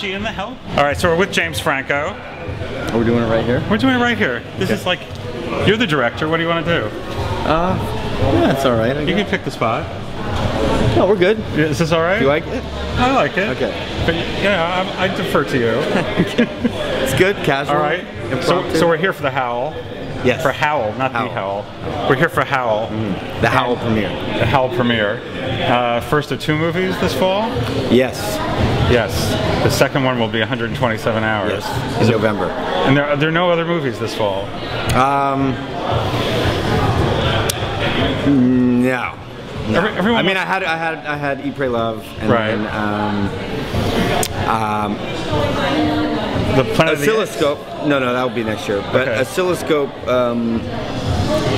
she in the help? All right, so we're with James Franco. Are we doing it right here? We're doing it right here. This is like, you're the director. What do you want to do? Yeah, it's all right. You can pick the spot. No, we're good. Is this all right? Do you like it? I like it. Okay. But yeah, I defer to you. It's good, casual. All right. So we're here for the Howl. Yes. For Howl, not the Howl. We're here for Howl. The Howl premiere. The Howl premiere. First of 2 movies this fall? Yes. Yes. The second one will be 127 hours. Yes. In November. And there are no other movies this fall? No. Everyone I mean, I had Eat, Pray, Love, and then the Planet Oscilloscope. No, that'll be next year. But Oscilloscope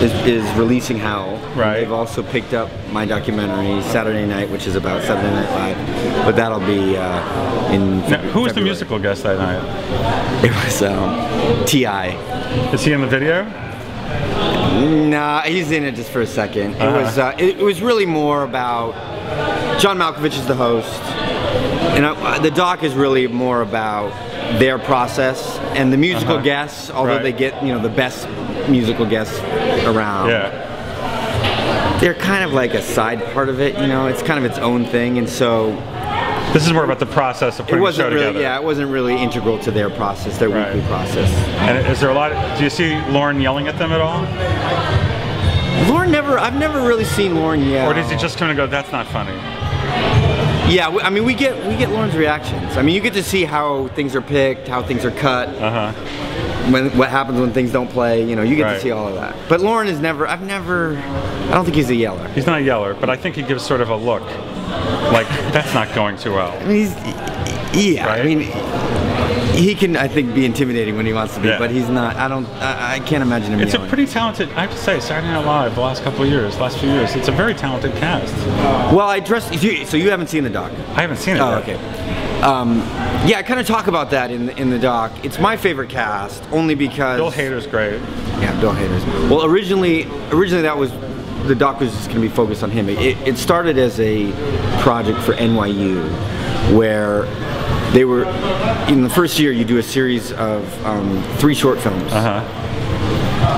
is releasing Howl. Right. They've also picked up my documentary Saturday Night, which is about Saturday Night Live. But that'll be in. Now, who was the musical guest that night? It was T.I. Is he in the video? Nah, he's in it just for a second. It was really more about John Malkovich is the host, and the doc is really more about their process and the musical guests. Although they get the best musical guests around. Yeah. They're kind of like a side part of it. It's kind of its own thing, and so. This is more about the process of putting the show together. Yeah, it wasn't really integral to their process, their weekly process. And is there a lot do you see Lauren yelling at them at all? Lauren I've never really seen Lauren yell. Or does he just come and go, that's not funny? Yeah, I mean, we get Lauren's reactions. I mean, you get to see how things are picked, how things are cut. What happens when things don't play, you get to see all of that. But Lauren is I don't think he's a yeller. He's not a yeller, but I think he gives sort of a look. Like, that's not going too well. I mean, I mean, he can, I think, be intimidating when he wants to be, but he's not, I can't imagine him It's yelling. A pretty talented, I have to say, Saturday Night Live, the last few years, it's a very talented cast. Well, so you haven't seen the doc? I haven't seen it yet. Okay. Yeah, I kind of talk about that in the doc. It's my favorite cast, only because... Bill Hader's great. Yeah, Bill Hader's. Well, originally that was... The doc was just going to be focused on him. It started as a project for NYU, where they were, in the first year you do a series of 3 short films.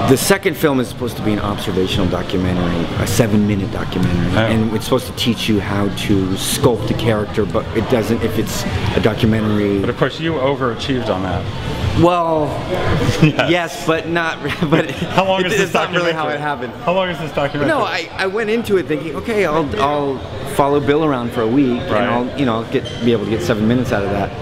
The second film is supposed to be an observational documentary, a 7-minute documentary, and it's supposed to teach you how to sculpt a character, but it doesn't if it's a documentary. But of course you overachieved on that. Well, yes, but not. But how long is this documentary? It's not really how it happened. How long is this documentary? No, I went into it thinking, okay, I'll follow Bill around for a week, and I'll be able to get 7 minutes out of that.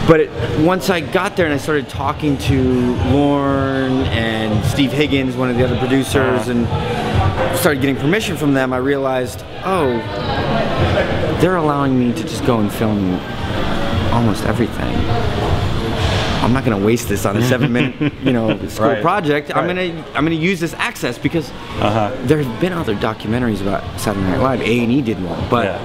But once I got there and I started talking to Lorne and Steve Higgins, one of the other producers, and started getting permission from them, I realized, oh, they're allowing me to just go and film almost everything. I'm not going to waste this on a 7-minute, school project. I'm gonna use this access because there have been other documentaries about Saturday Night Live. A&E did one, but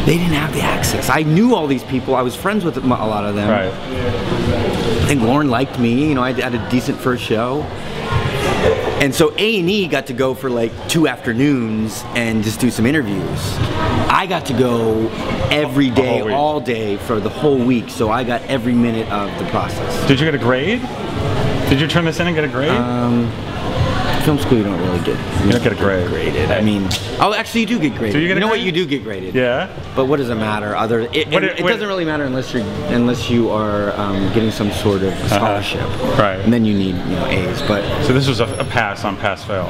they didn't have the access. I knew all these people. I was friends with a lot of them. I think Lauren liked me. I had a decent first show. And so A&E got to go for like 2 afternoons and just do some interviews. I got to go every day, all day for the whole week, so I got every minute of the process. Did you get a grade? Did you turn this in and get a grade? Film school, you don't really get. You don't get a grade. Graded. I mean, actually, you do get graded. Do you get a grade? What? You do get graded. Yeah. But what does it matter? It doesn't really matter unless you are getting some sort of scholarship. And then you need A's. But so this was a pass on pass fail.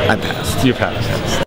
I passed. You passed.